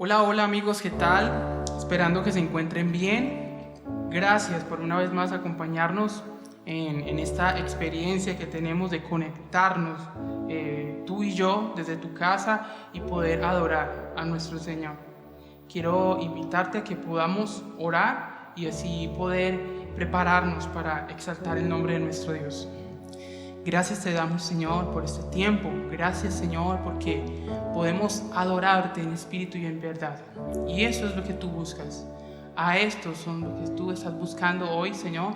Hola, hola amigos, ¿qué tal? Esperando que se encuentren bien. Gracias por una vez más acompañarnos en esta experiencia que tenemos de conectarnos tú y yo desde tu casa y poder adorar a nuestro Señor. Quiero invitarte a que podamos orar y así poder prepararnos para exaltar el nombre de nuestro Dios. Gracias te damos, Señor, por este tiempo. Gracias, Señor, porque podemos adorarte en espíritu y en verdad. Y eso es lo que tú buscas. A estos son lo que tú estás buscando hoy, Señor.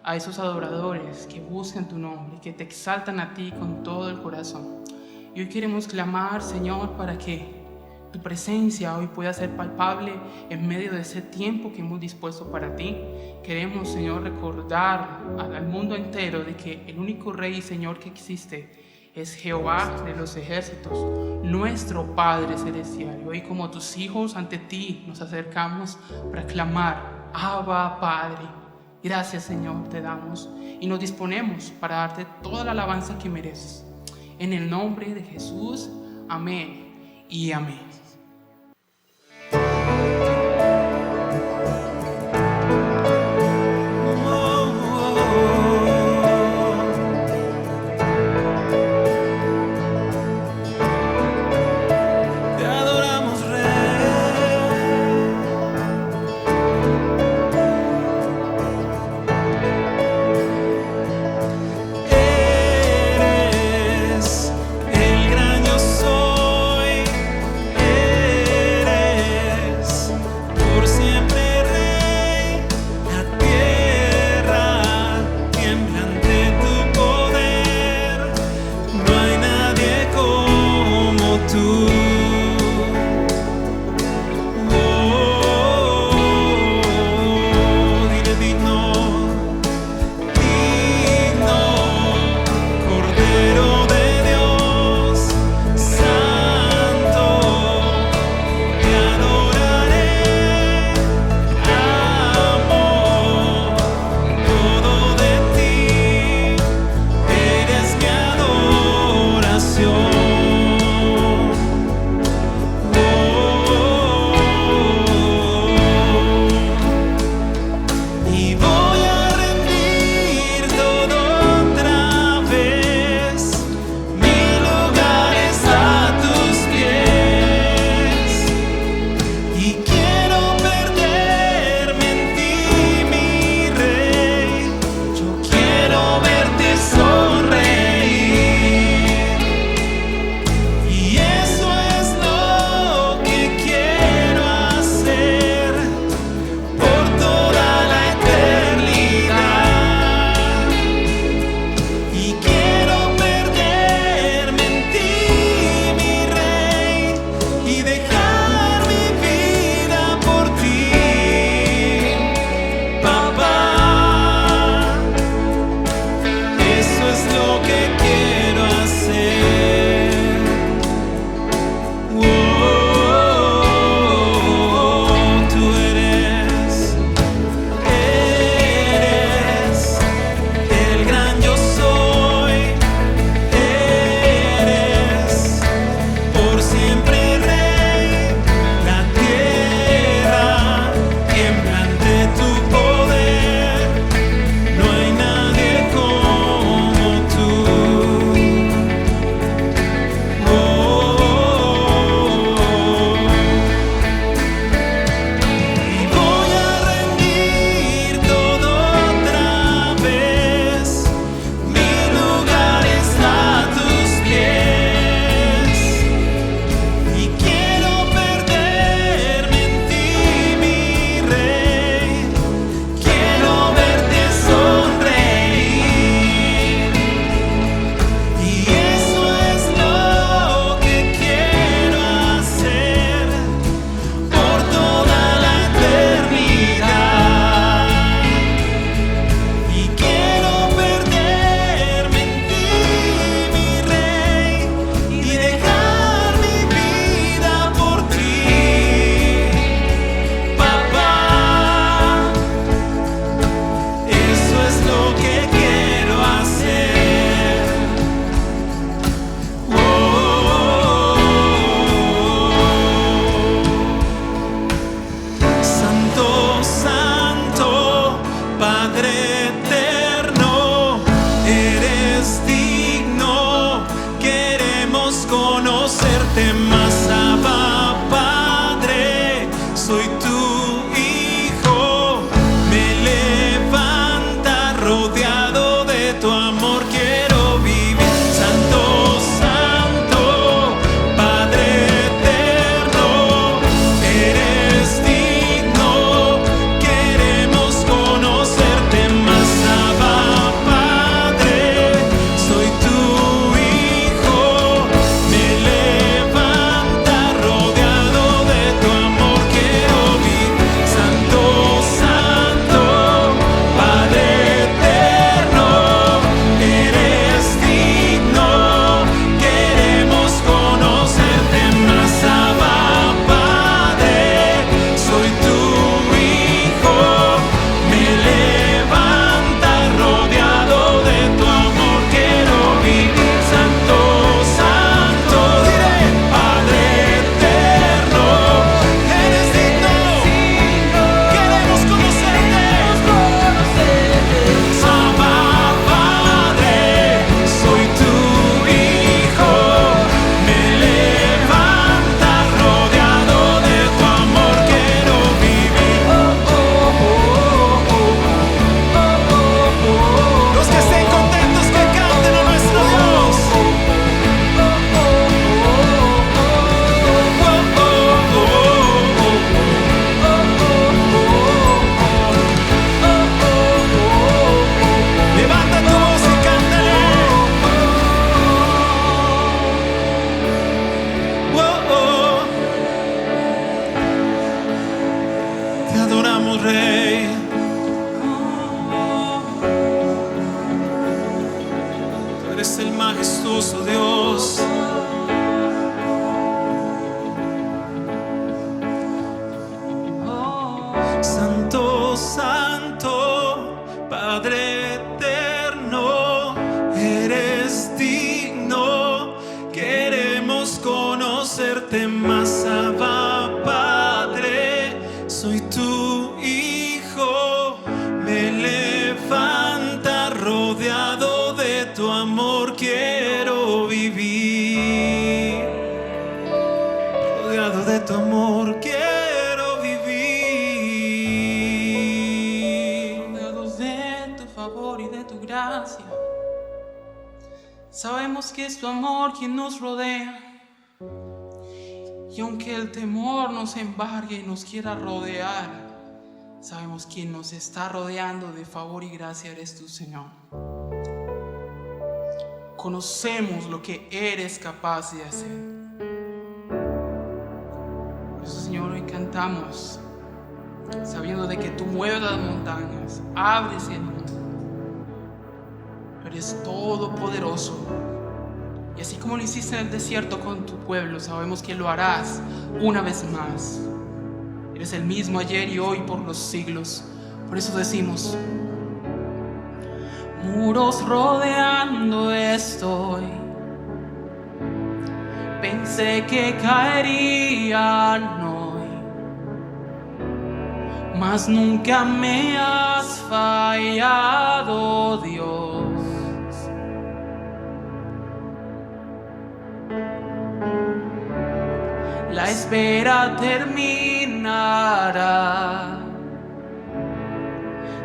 A esos adoradores que buscan tu nombre, que te exaltan a ti con todo el corazón. Y hoy queremos clamar, Señor, para que tu presencia hoy pueda ser palpable en medio de ese tiempo que hemos dispuesto para ti. Queremos, Señor, recordar al mundo entero de que el único Rey y Señor que existe es Jehová de los ejércitos, nuestro Padre celestial. Y hoy, como tus hijos, ante ti nos acercamos para clamar: Abba, Padre. Gracias, Señor, te damos y nos disponemos para darte toda la alabanza que mereces. En el nombre de Jesús, amén y amén. Padre eterno, eres digno. Queremos conocerte más, Abba Padre. Soy tu hijo, me levanta rodeado de tu amor. Quiero vivir. Santo, santo, Padre eterno, eres digno. Queremos conocerte más, Abba Padre. Soy tu hijo, me levanta rodeado de tu amor. Quiero vivir. Santo, santo, Padre eterno, eres digno. Queremos conocerte más, Abba Padre. Soy tu hijo, me levanta rodeado de tu amor. Quiero vivir. Santo, santo, Padre eterno, eres digno. Queremos conocerte. Abba Padre, soy tu hijo, me levanta rodeado de tu amor. Quiero vivir. Los que estén contentos, que canten a nuestro Dios. Levanta tu voz y cántale. Te adoramos, Rey. Tú eres el majestuoso Dios. Santo, santo, Padre eterno, eres digno. Queremos conocerte más, Abba Padre. Soy tu hijo, me levanta rodeado de tu amor. Quiero vivir. Rodeado de tu amor, quiero vivir. Rodeados de tu favor y de tu gracia, sabemos que es tu amor quien nos rodea. Y aunque el temor nos embargue y nos quiera rodear, sabemos quien nos está rodeando de favor y gracia eres tú, Señor. Conocemos lo que eres capaz de hacer. Por eso, Señor, hoy cantamos sabiendo de que tú mueves las montañas, abres el mundo. Eres todopoderoso. Y así como lo hiciste en el desierto con tu pueblo, sabemos que lo harás una vez más. Eres el mismo ayer y hoy por los siglos. Por eso decimos: muros rodeando estoy. Pensé que caerían hoy, mas nunca me has fallado, Dios. La espera terminará.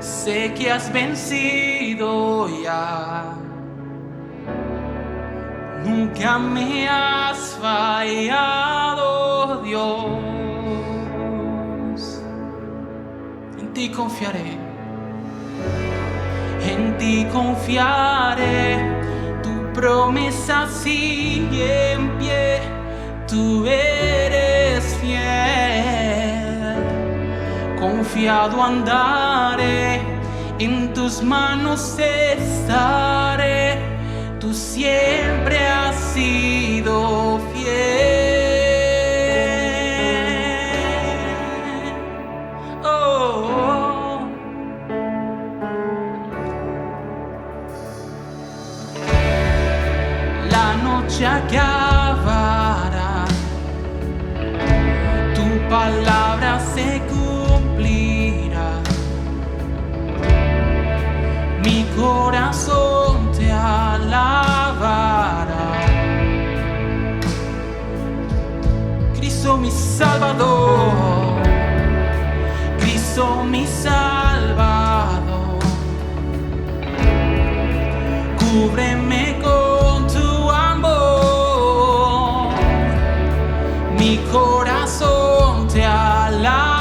Sé que has vencido ya. Nunca me has fallado, Dios. En ti confiaré. En ti confiaré. Tu promesa sigue en pie. Tú eres fiel, confiado andaré, en tus manos estaré, tú siempre has sido fiel. Oh, oh. La noche acabará, tu palabra se cumplirá. corazón te alabará. Cristo mi Salvador, Cristo mi Salvador, cúbreme con tu amor, mi corazón te alabará.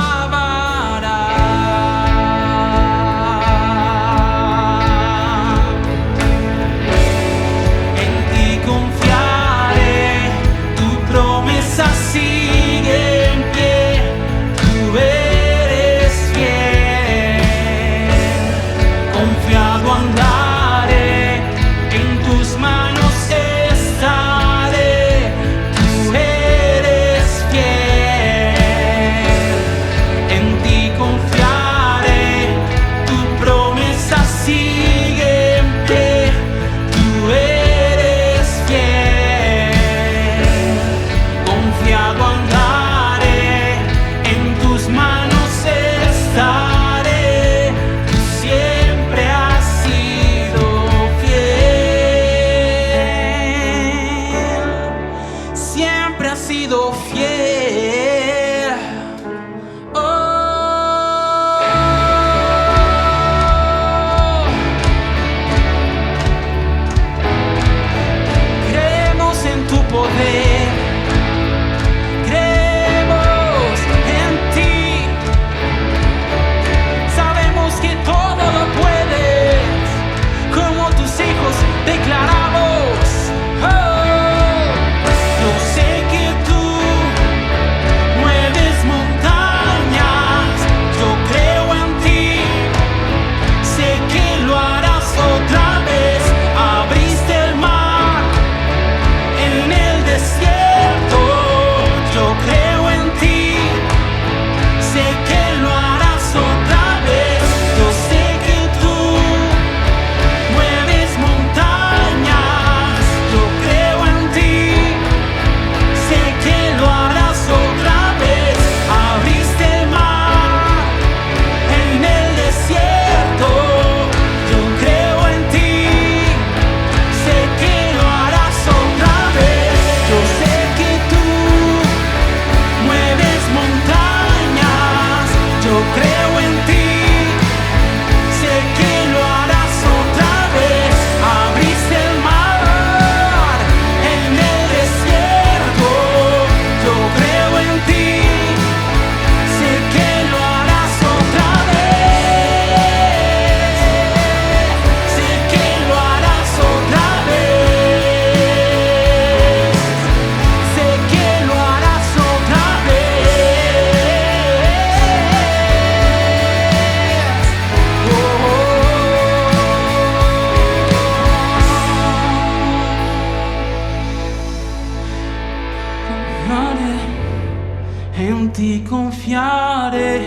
En ti confiaré,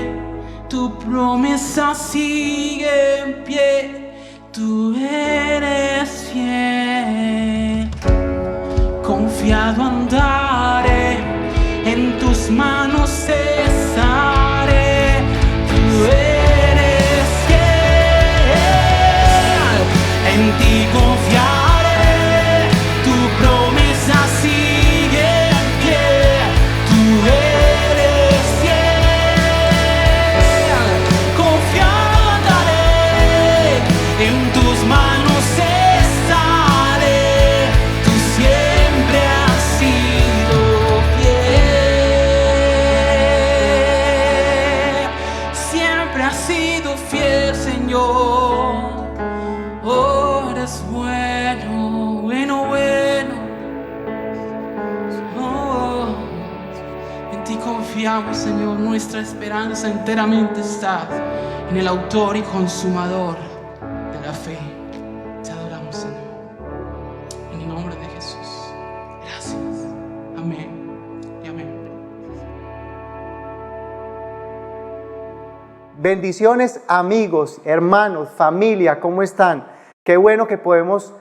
tu promesa sigue en pie, tú eres fiel. Confiado andaré, en tus manos estaré, tú eres fiel. En ti confiaré, tu promesa sigue en pie, tú eres fiel. Confiado andaré, en tus manos estaré, tú siempre has sido fiel. Siempre has sido fiel, Señor. Oh, eres bueno, bueno, bueno. Oh, en ti confiamos, Señor. Nuestra esperanza enteramente está en el autor y consumador de la fe. Te adoramos, Señor. En el nombre de Jesús. Gracias. Amén y amén. Bendiciones, amigos, hermanos, familia, ¿cómo están? Qué bueno que podemos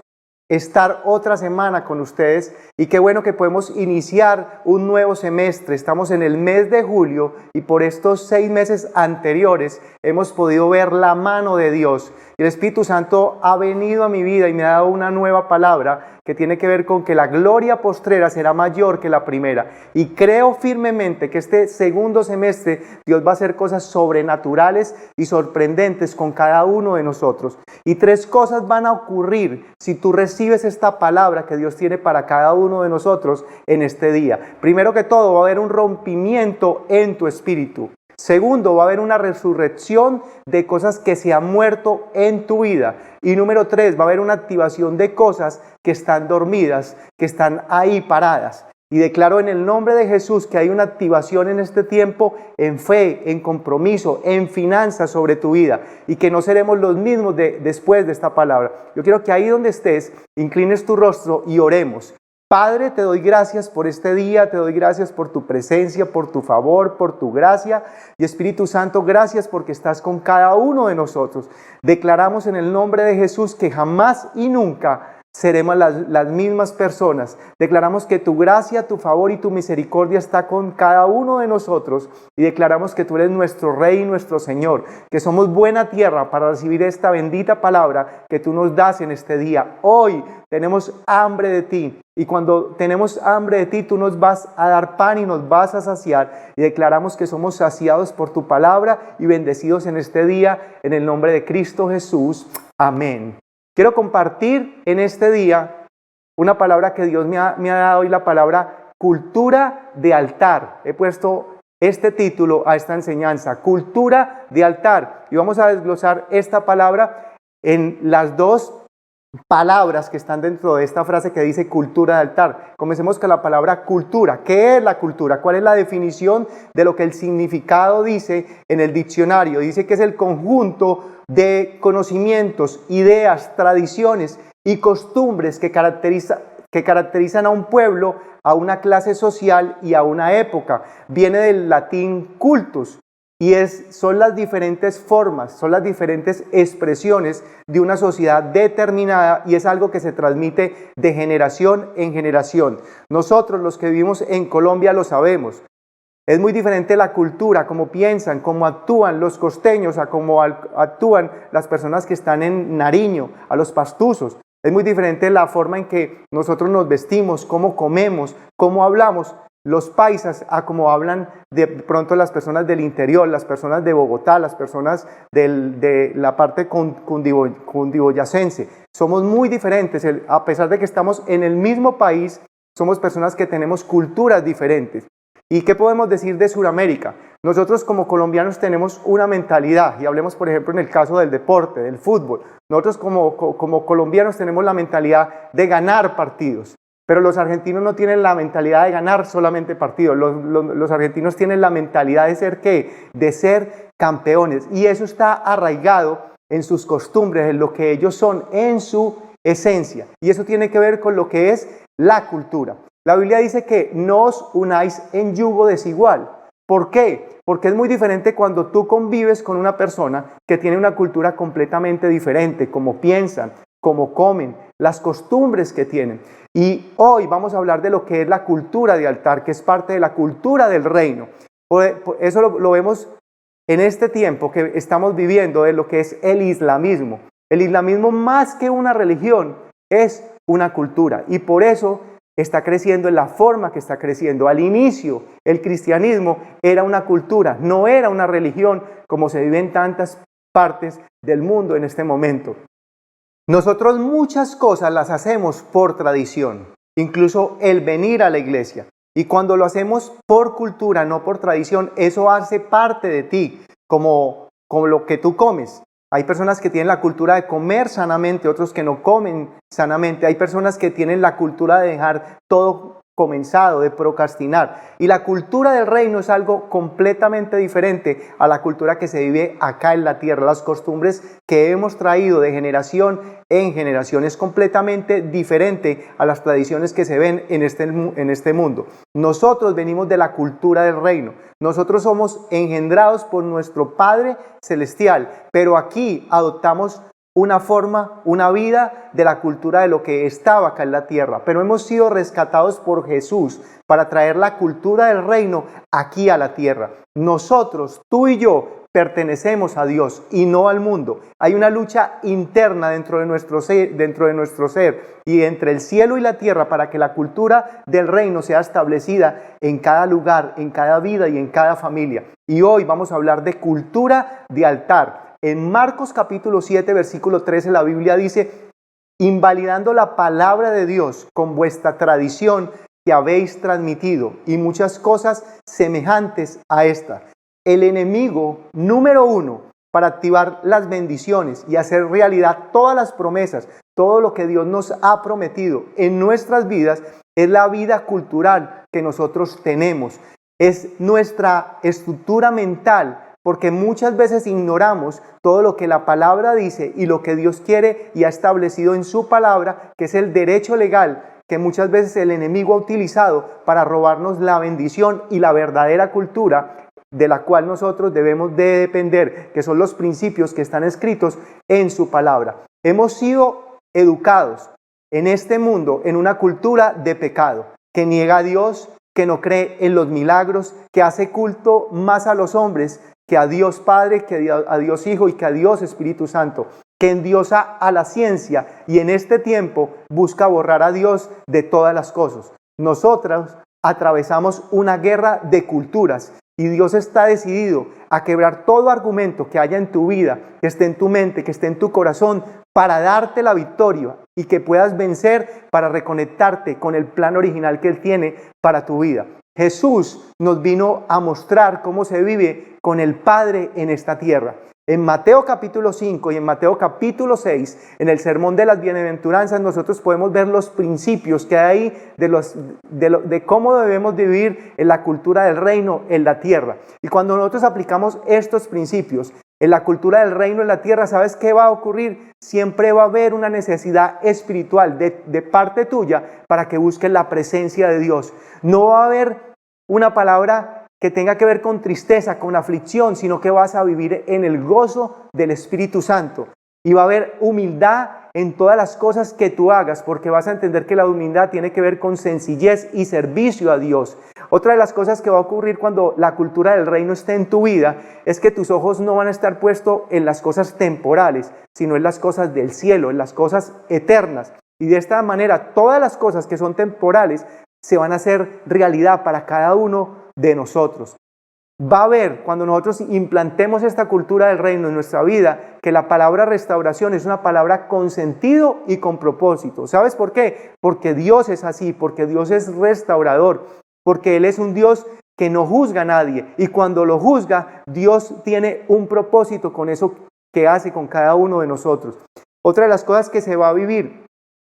estar otra semana con ustedes y qué bueno que podemos iniciar un nuevo semestre. Estamos en el mes de julio y por estos 6 meses anteriores hemos podido ver la mano de Dios. Y el Espíritu Santo ha venido a mi vida y me ha dado una nueva palabra que tiene que ver con que la gloria postrera será mayor que la primera. Y creo firmemente que este segundo semestre Dios va a hacer cosas sobrenaturales y sorprendentes con cada uno de nosotros. Y 3 cosas van a ocurrir si tú recibes esta palabra que Dios tiene para cada uno de nosotros en este día. Primero que todo, va a haber un rompimiento en tu espíritu. Segundo, va a haber una resurrección de cosas que se han muerto en tu vida. Y número 3, va a haber una activación de cosas que están dormidas, que están ahí paradas. Y declaro en el nombre de Jesús que hay una activación en este tiempo en fe, en compromiso, en finanzas sobre tu vida. Y que no seremos los mismos después de esta palabra. Yo quiero que ahí donde estés, inclines tu rostro y oremos. Padre, te doy gracias por este día, te doy gracias por tu presencia, por tu favor, por tu gracia. Y Espíritu Santo, gracias porque estás con cada uno de nosotros. Declaramos en el nombre de Jesús que jamás y nunca seremos las mismas personas. Declaramos que tu gracia, tu favor y tu misericordia está con cada uno de nosotros. Y declaramos que tú eres nuestro Rey y nuestro Señor, que somos buena tierra para recibir esta bendita palabra que tú nos das en este día. Hoy tenemos hambre de ti. Y cuando tenemos hambre de ti, tú nos vas a dar pan y nos vas a saciar. Y declaramos que somos saciados por tu palabra y bendecidos en este día, en el nombre de Cristo Jesús. Amén. Quiero compartir en este día una palabra que Dios me ha dado hoy, la palabra cultura de altar. He puesto este título a esta enseñanza, cultura de altar. Y vamos a desglosar esta palabra en las 2 palabras que están dentro de esta frase que dice cultura de altar. Comencemos con la palabra cultura. ¿Qué es la cultura? ¿Cuál es la definición de lo que el significado dice en el diccionario? Dice que es el conjunto de conocimientos, ideas, tradiciones y costumbres que caracterizan a un pueblo, a una clase social y a una época. Viene del latín cultus. Y son las diferentes formas, son las diferentes expresiones de una sociedad determinada y es algo que se transmite de generación en generación. Nosotros los que vivimos en Colombia lo sabemos. Es muy diferente la cultura, cómo piensan, cómo actúan los costeños, a cómo actúan las personas que están en Nariño, a los pastusos. Es muy diferente la forma en que nosotros nos vestimos, cómo comemos, cómo hablamos. Los paisas, a como hablan de pronto las personas del interior, las personas de Bogotá, las personas de la parte cundiboyacense. Somos muy diferentes, a pesar de que estamos en el mismo país, somos personas que tenemos culturas diferentes. ¿Y qué podemos decir de Sudamérica? Nosotros como colombianos tenemos una mentalidad, y hablemos por ejemplo en el caso del deporte, del fútbol. Nosotros como colombianos tenemos la mentalidad de ganar partidos. Pero los argentinos no tienen la mentalidad de ganar solamente partidos. Los argentinos tienen la mentalidad de ser ¿qué? De ser campeones. Y eso está arraigado en sus costumbres, en lo que ellos son, en su esencia. Y eso tiene que ver con lo que es la cultura. La Biblia dice que no os unáis en yugo desigual. ¿Por qué? Porque es muy diferente cuando tú convives con una persona que tiene una cultura completamente diferente, cómo piensan, cómo comen, las costumbres que tienen. Y hoy vamos a hablar de lo que es la cultura de altar, que es parte de la cultura del reino. Eso lo vemos en este tiempo que estamos viviendo de lo que es el islamismo. El islamismo, más que una religión, es una cultura. Y por eso está creciendo en la forma que está creciendo. Al inicio, el cristianismo era una cultura, no era una religión como se vive en tantas partes del mundo en este momento. Nosotros muchas cosas las hacemos por tradición, incluso el venir a la iglesia. Y cuando lo hacemos por cultura, no por tradición, eso hace parte de ti, como lo que tú comes. Hay personas que tienen la cultura de comer sanamente, otros que no comen sanamente. Hay personas que tienen la cultura de dejar todo comenzado, de procrastinar. Y la cultura del reino es algo completamente diferente a la cultura que se vive acá en la tierra. Las costumbres que hemos traído de generación en generación es completamente diferente a las tradiciones que se ven en este mundo. Nosotros venimos de la cultura del reino. Nosotros somos engendrados por nuestro Padre Celestial, pero aquí adoptamos una forma, una vida de la cultura de lo que estaba acá en la tierra, pero hemos sido rescatados por Jesús para traer la cultura del reino aquí a la tierra. Nosotros, tú y yo, pertenecemos a Dios y no al mundo. Hay una lucha interna dentro de nuestro ser y entre el cielo y la tierra para que la cultura del reino sea establecida en cada lugar, en cada vida y en cada familia. Y hoy vamos a hablar de cultura de altar. En Marcos capítulo 7, versículo 13, la Biblia dice: invalidando la palabra de Dios con vuestra tradición que habéis transmitido y muchas cosas semejantes a esta. El enemigo número uno para activar las bendiciones y hacer realidad todas las promesas, todo lo que Dios nos ha prometido en nuestras vidas, es la vida cultural que nosotros tenemos. Es nuestra estructura mental, porque muchas veces ignoramos todo lo que la palabra dice y lo que Dios quiere y ha establecido en su palabra, que es el derecho legal que muchas veces el enemigo ha utilizado para robarnos la bendición y la verdadera cultura de la cual nosotros debemos de depender, que son los principios que están escritos en su palabra. Hemos sido educados en este mundo en una cultura de pecado, que niega a Dios, que no cree en los milagros, que hace culto más a los hombres que a Dios Padre, que a Dios Hijo y que a Dios Espíritu Santo, que endiosa a la ciencia y en este tiempo busca borrar a Dios de todas las cosas. Nosotros atravesamos una guerra de culturas y Dios está decidido a quebrar todo argumento que haya en tu vida, que esté en tu mente, que esté en tu corazón, para darte la victoria y que puedas vencer, para reconectarte con el plan original que Él tiene para tu vida. Jesús nos vino a mostrar cómo se vive con el Padre en esta tierra. En Mateo capítulo 5 y en Mateo capítulo 6, en el sermón de las bienaventuranzas, nosotros podemos ver los principios que hay de cómo debemos vivir en la cultura del reino en la tierra. Y cuando nosotros aplicamos estos principios en la cultura del reino en la tierra, ¿sabes qué va a ocurrir? Siempre va a haber una necesidad espiritual de parte tuya para que busques la presencia de Dios. No va a haber una palabra que tenga que ver con tristeza, con aflicción, sino que vas a vivir en el gozo del Espíritu Santo. Y va a haber humildad en todas las cosas que tú hagas, porque vas a entender que la humildad tiene que ver con sencillez y servicio a Dios. Otra de las cosas que va a ocurrir cuando la cultura del reino esté en tu vida es que tus ojos no van a estar puestos en las cosas temporales, sino en las cosas del cielo, en las cosas eternas. Y de esta manera, todas las cosas que son temporales se van a hacer realidad para cada uno de nosotros. Va a haber, cuando nosotros implantemos esta cultura del reino en nuestra vida, que la palabra restauración es una palabra con sentido y con propósito. ¿Sabes por qué? Porque Dios es así, porque Dios es restaurador, porque Él es un Dios que no juzga a nadie, y cuando lo juzga, Dios tiene un propósito con eso que hace con cada uno de nosotros. Otra de las cosas que se va a vivir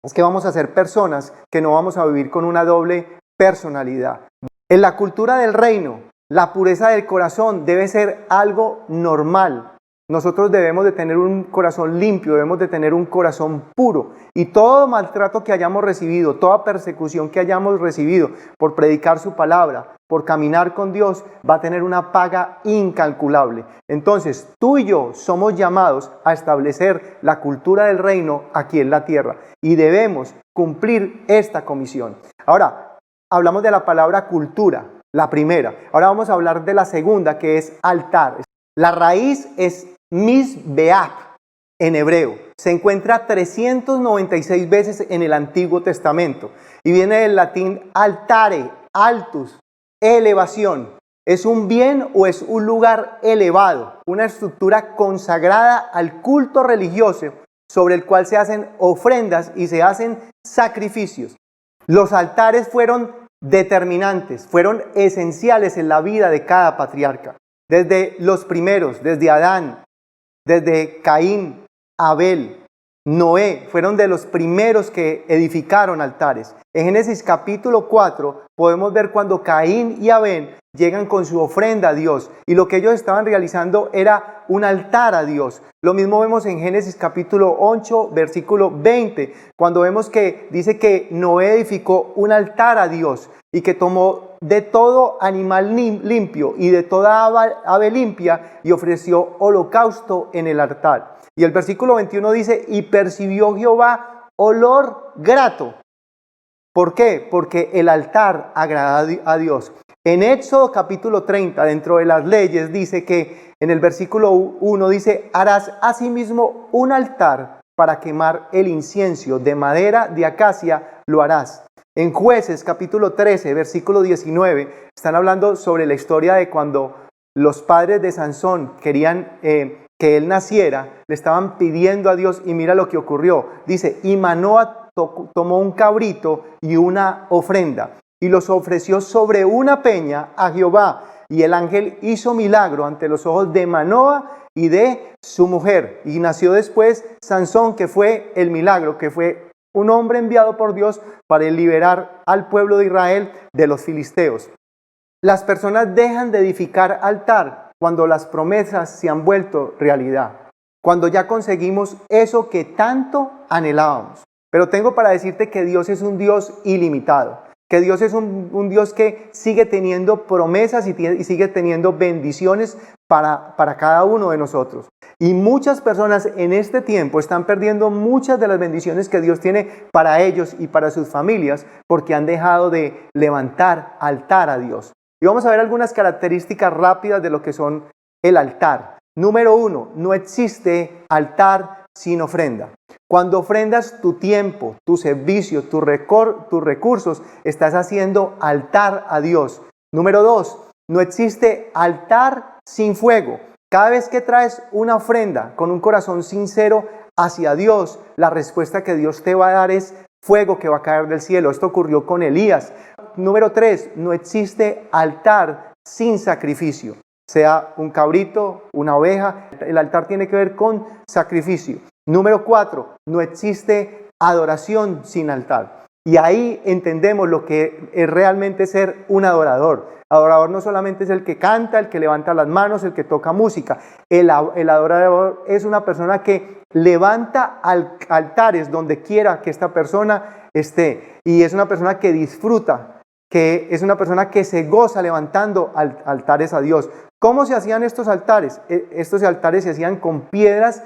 es que vamos a ser personas que no vamos a vivir con una doble personalidad. En la cultura del reino, la pureza del corazón debe ser algo normal. Nosotros debemos de tener un corazón limpio, debemos de tener un corazón puro. Y todo maltrato que hayamos recibido, toda persecución que hayamos recibido por predicar su palabra, por caminar con Dios, va a tener una paga incalculable. Entonces, tú y yo somos llamados a establecer la cultura del reino aquí en la tierra. Y debemos cumplir esta comisión. Ahora, hablamos de la palabra cultura, la primera. Ahora vamos a hablar de la segunda, que es altar. La raíz es misbeach en hebreo. Se encuentra 396 veces en el Antiguo Testamento. Y viene del latín altare, altus, elevación. Es un bien o es un lugar elevado, una estructura consagrada al culto religioso sobre el cual se hacen ofrendas y se hacen sacrificios. Los altares fueron determinantes, fueron esenciales en la vida de cada patriarca. Desde los primeros, desde Adán, desde Caín, Abel, Noé, fueron de los primeros que edificaron altares. En Génesis capítulo 4 podemos ver cuando Caín y Abel llegan con su ofrenda a Dios y lo que ellos estaban realizando era un altar a Dios. Lo mismo vemos en Génesis capítulo 8 versículo 20 cuando vemos que dice que Noé edificó un altar a Dios y que tomó de todo animal limpio y de toda ave limpia y ofreció holocausto en el altar. Y el versículo 21 dice, y percibió Jehová olor grato. ¿Por qué? Porque el altar agrada a Dios. En Éxodo capítulo 30, dentro de las leyes, dice que en el versículo 1 dice, harás asimismo un altar para quemar el incienso, de madera de acacia lo harás. En Jueces capítulo 13, versículo 19, están hablando sobre la historia de cuando los padres de Sansón querían que él naciera, le estaban pidiendo a Dios y mira lo que ocurrió. Dice, y Manoa tomó un cabrito y una ofrenda y los ofreció sobre una peña a Jehová. Y el ángel hizo milagro ante los ojos de Manoa y de su mujer. Y nació después Sansón, que fue el milagro, que fue un hombre enviado por Dios para liberar al pueblo de Israel de los filisteos. Las personas dejan de edificar altar cuando las promesas se han vuelto realidad, cuando ya conseguimos eso que tanto anhelábamos. Pero tengo para decirte que Dios es un Dios ilimitado, que Dios es un Dios que sigue teniendo promesas y sigue teniendo bendiciones para cada uno de nosotros. Y muchas personas en este tiempo están perdiendo muchas de las bendiciones que Dios tiene para ellos y para sus familias porque han dejado de levantar altar a Dios. Y vamos a ver algunas características rápidas de lo que son el altar. Número 1, no existe altar sin ofrenda. Cuando ofrendas tu tiempo, tu servicio, tus recursos, estás haciendo altar a Dios. Número 2, no existe altar sin fuego. Cada vez que traes una ofrenda con un corazón sincero hacia Dios, la respuesta que Dios te va a dar es fuego que va a caer del cielo. Esto ocurrió con Elías. Número 3, no existe altar sin sacrificio. Sea un cabrito, una oveja, el altar tiene que ver con sacrificio. Número 4, no existe adoración sin altar. Y ahí entendemos lo que es realmente ser un adorador. Adorador no solamente es el que canta, el que levanta las manos, el que toca música. El adorador es una persona que levanta altares donde quiera que esta persona esté. Y es una persona que disfruta, que es una persona que se goza levantando altares a Dios. ¿Cómo se hacían estos altares? Estos altares se hacían con piedras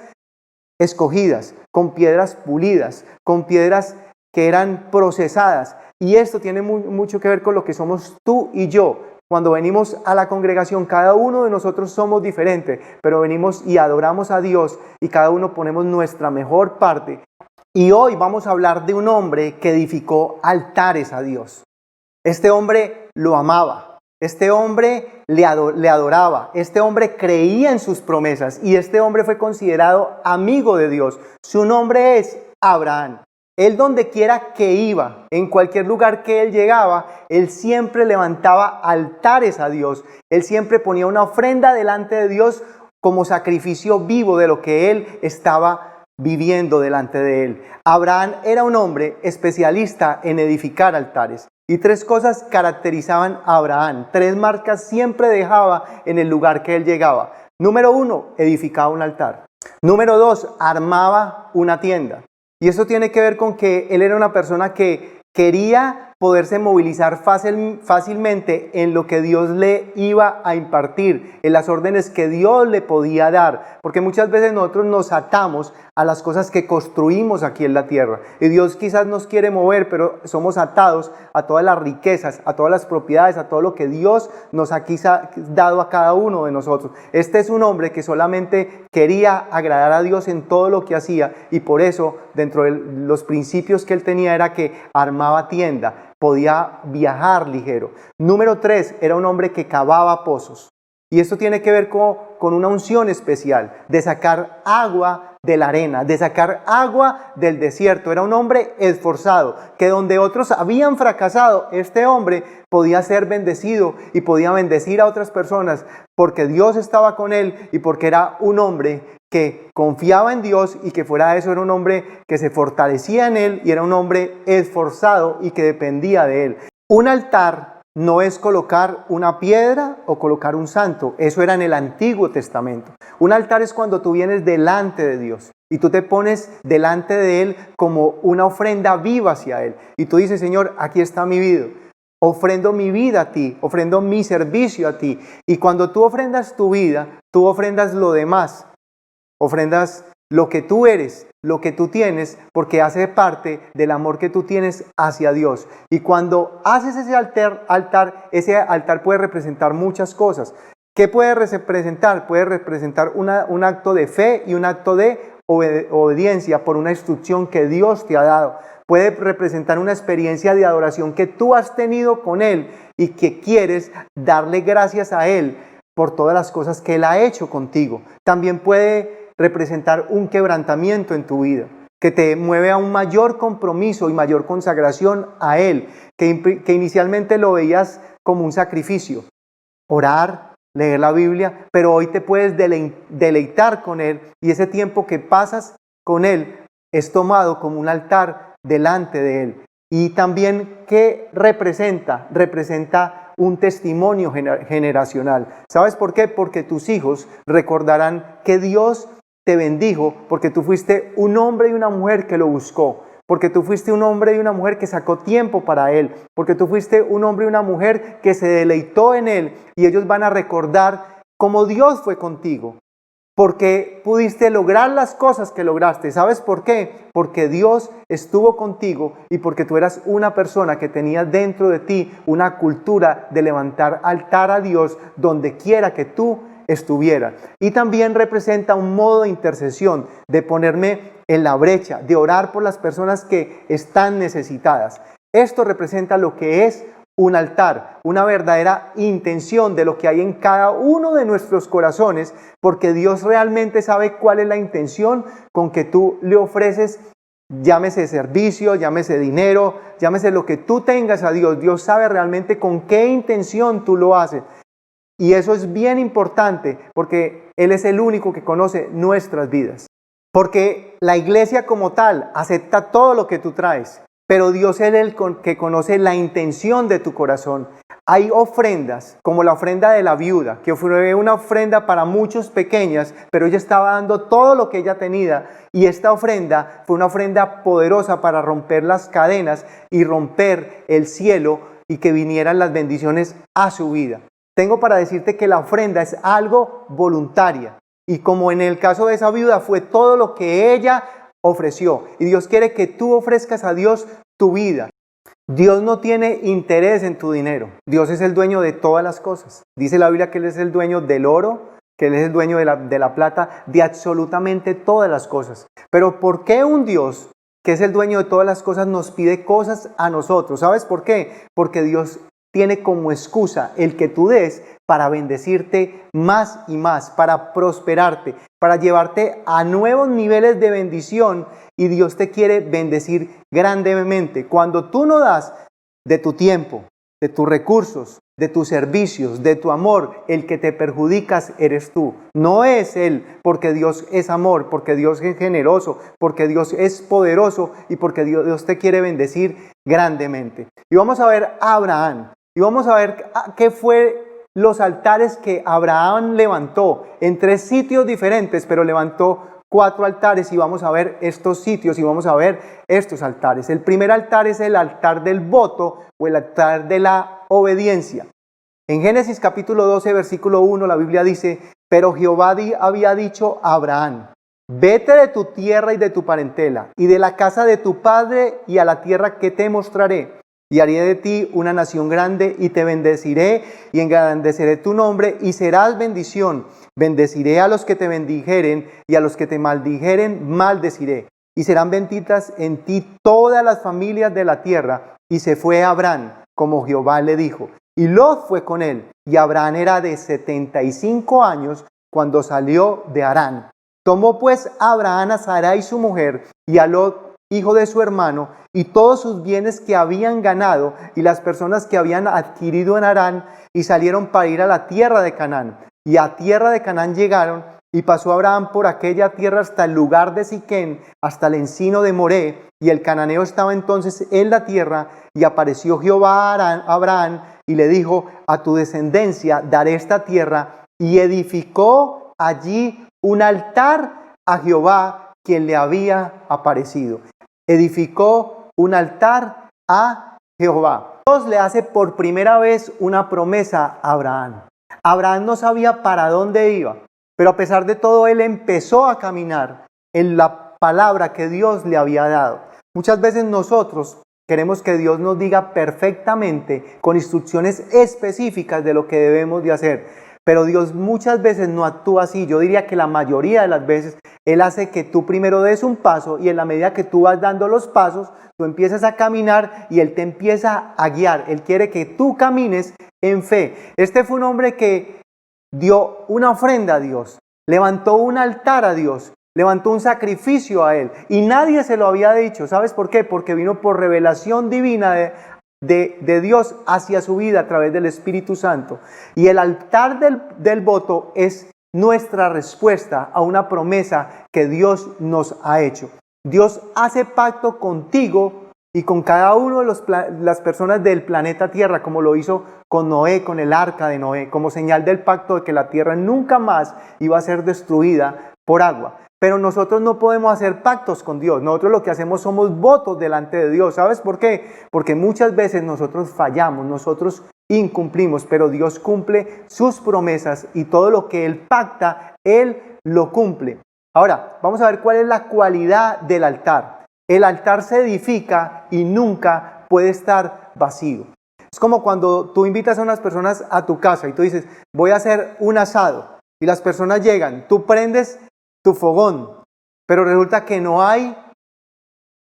escogidas, con piedras pulidas, con piedras que eran procesadas. Y esto tiene mucho que ver con lo que somos tú y yo. Cuando venimos a la congregación, cada uno de nosotros somos diferentes, pero venimos y adoramos a Dios y cada uno ponemos nuestra mejor parte. Y hoy vamos a hablar de un hombre que edificó altares a Dios. Este hombre lo amaba. Este hombre le adoraba, este hombre creía en sus promesas y este hombre fue considerado amigo de Dios. Su nombre es Abraham. Él donde quiera que iba, en cualquier lugar que él llegaba, él siempre levantaba altares a Dios. Él siempre ponía una ofrenda delante de Dios como sacrificio vivo de lo que él estaba viviendo delante de él. Abraham era un hombre especialista en edificar altares. Y 3 cosas caracterizaban a Abraham, 3 marcas siempre dejaba en el lugar que él llegaba. Número 1, edificaba un altar. Número 2, armaba una tienda. Y esto tiene que ver con que él era una persona que quería poderse movilizar fácilmente en lo que Dios le iba a impartir, en las órdenes que Dios le podía dar. Porque muchas veces nosotros nos atamos a las cosas que construimos aquí en la tierra. Y Dios quizás nos quiere mover, pero somos atados a todas las riquezas, a todas las propiedades, a todo lo que Dios nos ha quizá dado a cada uno de nosotros. Este es un hombre que solamente quería agradar a Dios en todo lo que hacía y por eso dentro de los principios que él tenía era que armaba tienda, podía viajar ligero. Número 3, era un hombre que cavaba pozos. Y esto tiene que ver con una unción especial, de sacar agua de la arena, de sacar agua del desierto. Era un hombre esforzado, que donde otros habían fracasado, este hombre podía ser bendecido y podía bendecir a otras personas porque Dios estaba con él y porque era un hombre que confiaba en Dios y que fuera de eso era un hombre que se fortalecía en él y era un hombre esforzado y que dependía de él. Un altar no es colocar una piedra o colocar un santo. Eso era en el Antiguo Testamento. Un altar es cuando tú vienes delante de Dios y tú te pones delante de Él como una ofrenda viva hacia Él. Y tú dices, Señor, aquí está mi vida. Ofrendo mi vida a ti, ofrendo mi servicio a ti. Y cuando tú ofrendas tu vida, tú ofrendas lo demás. Ofrendas lo que tú eres, lo que tú tienes, porque hace parte del amor que tú tienes hacia Dios. Y cuando haces ese ese altar puede representar muchas cosas. ¿Qué puede representar? Puede representar un acto de fe y un acto de obediencia por una instrucción que Dios te ha dado. Puede representar una experiencia de adoración que tú has tenido con Él y que quieres darle gracias a Él por todas las cosas que Él ha hecho contigo. También puede representar un quebrantamiento en tu vida, que te mueve a un mayor compromiso y mayor consagración a Él, que inicialmente lo veías como un sacrificio, orar, leer la Biblia, pero hoy te puedes deleitar con Él y ese tiempo que pasas con Él es tomado como un altar delante de Él. Y también, ¿qué representa? Representa un testimonio generacional. ¿Sabes por qué? Porque tus hijos recordarán que Dios te bendijo porque tú fuiste un hombre y una mujer que lo buscó, porque tú fuiste un hombre y una mujer que sacó tiempo para Él, porque tú fuiste un hombre y una mujer que se deleitó en Él, y ellos van a recordar cómo Dios fue contigo, porque pudiste lograr las cosas que lograste. ¿Sabes por qué? Porque Dios estuvo contigo y porque tú eras una persona que tenía dentro de ti una cultura de levantar altar a Dios donde quiera que tú estuvieras. Y también representa un modo de intercesión, de ponerme en la brecha, de orar por las personas que están necesitadas. Esto representa lo que es un altar, una verdadera intención de lo que hay en cada uno de nuestros corazones, porque Dios realmente sabe cuál es la intención con que tú le ofreces, llámese servicio, llámese dinero, llámese lo que tú tengas a Dios. Dios sabe realmente con qué intención tú lo haces. Y eso es bien importante porque Él es el único que conoce nuestras vidas. Porque la iglesia como tal acepta todo lo que tú traes, pero Dios es el que conoce la intención de tu corazón. Hay ofrendas, como la ofrenda de la viuda, que fue una ofrenda para muchos pequeñas, pero ella estaba dando todo lo que ella tenía. Y esta ofrenda fue una ofrenda poderosa para romper las cadenas y romper el cielo y que vinieran las bendiciones a su vida. Tengo para decirte que la ofrenda es algo voluntaria. Y como en el caso de esa viuda fue todo lo que ella ofreció. Y Dios quiere que tú ofrezcas a Dios tu vida. Dios no tiene interés en tu dinero. Dios es el dueño de todas las cosas. Dice la Biblia que Él es el dueño del oro, que Él es el dueño de la plata, de absolutamente todas las cosas. Pero ¿por qué un Dios que es el dueño de todas las cosas nos pide cosas a nosotros? ¿Sabes por qué? Porque Dios tiene como excusa el que tú des para bendecirte más y más, para prosperarte, para llevarte a nuevos niveles de bendición, y Dios te quiere bendecir grandemente. Cuando tú no das de tu tiempo, de tus recursos, de tus servicios, de tu amor, el que te perjudicas eres tú. No es Él, porque Dios es amor, porque Dios es generoso, porque Dios es poderoso y porque Dios te quiere bendecir grandemente. Y vamos a ver a Abraham. Y vamos a ver qué fue los altares que Abraham levantó en 3 sitios diferentes, pero levantó 4 altares, y vamos a ver estos sitios y vamos a ver estos altares. El primer altar es el altar del voto o el altar de la obediencia. En Génesis capítulo 12, versículo 1, la Biblia dice: pero Jehová había dicho a Abraham: vete de tu tierra y de tu parentela y de la casa de tu padre y a la tierra que te mostraré. Y haré de ti una nación grande y te bendeciré y engrandeceré tu nombre y serás bendición. Bendeciré a los que te bendijeren y a los que te maldijeren maldeciré. Y serán benditas en ti todas las familias de la tierra. Y se fue Abraham, como Jehová le dijo. Y Lot fue con él. Y Abraham era de 75 años cuando salió de Harán. Tomó pues Abraham a Sarai su mujer y a Lot, hijo de su hermano, y todos sus bienes que habían ganado y las personas que habían adquirido en Harán, y salieron para ir a la tierra de Canaán. Y a tierra de Canaán llegaron, y pasó Abraham por aquella tierra hasta el lugar de Siquén, hasta el encino de Moré, y el cananeo estaba entonces en la tierra. Y apareció Jehová a Abraham y le dijo: a tu descendencia daré esta tierra. Y edificó allí un altar a Jehová, quien le había aparecido. Edificó un altar a Jehová. Dios le hace por primera vez una promesa a Abraham. Abraham no sabía para dónde iba, pero a pesar de todo él empezó a caminar en la palabra que Dios le había dado. Muchas veces nosotros queremos que Dios nos diga perfectamente, con instrucciones específicas de lo que debemos de hacer. Pero Dios muchas veces no actúa así. Yo diría que la mayoría de las veces Él hace que tú primero des un paso y en la medida que tú vas dando los pasos, tú empiezas a caminar y Él te empieza a guiar. Él quiere que tú camines en fe. Este fue un hombre que dio una ofrenda a Dios, levantó un altar a Dios, levantó un sacrificio a Él y nadie se lo había dicho. ¿Sabes por qué? Porque vino por revelación divina de Dios hacia su vida a través del Espíritu Santo. Y el altar del voto es nuestra respuesta a una promesa que Dios nos ha hecho. Dios hace pacto contigo y con cada uno de las personas del planeta Tierra, como lo hizo con Noé, con el arca de Noé, como señal del pacto de que la tierra nunca más iba a ser destruida por agua. Pero nosotros no podemos hacer pactos con Dios. Nosotros lo que hacemos somos votos delante de Dios. ¿Sabes por qué? Porque muchas veces nosotros fallamos, nosotros incumplimos, pero Dios cumple sus promesas y todo lo que Él pacta, Él lo cumple. Ahora, vamos a ver cuál es la cualidad del altar. El altar se edifica y nunca puede estar vacío. Es como cuando tú invitas a unas personas a tu casa y tú dices, voy a hacer un asado y las personas llegan, tú prendes tu fogón, pero resulta que no hay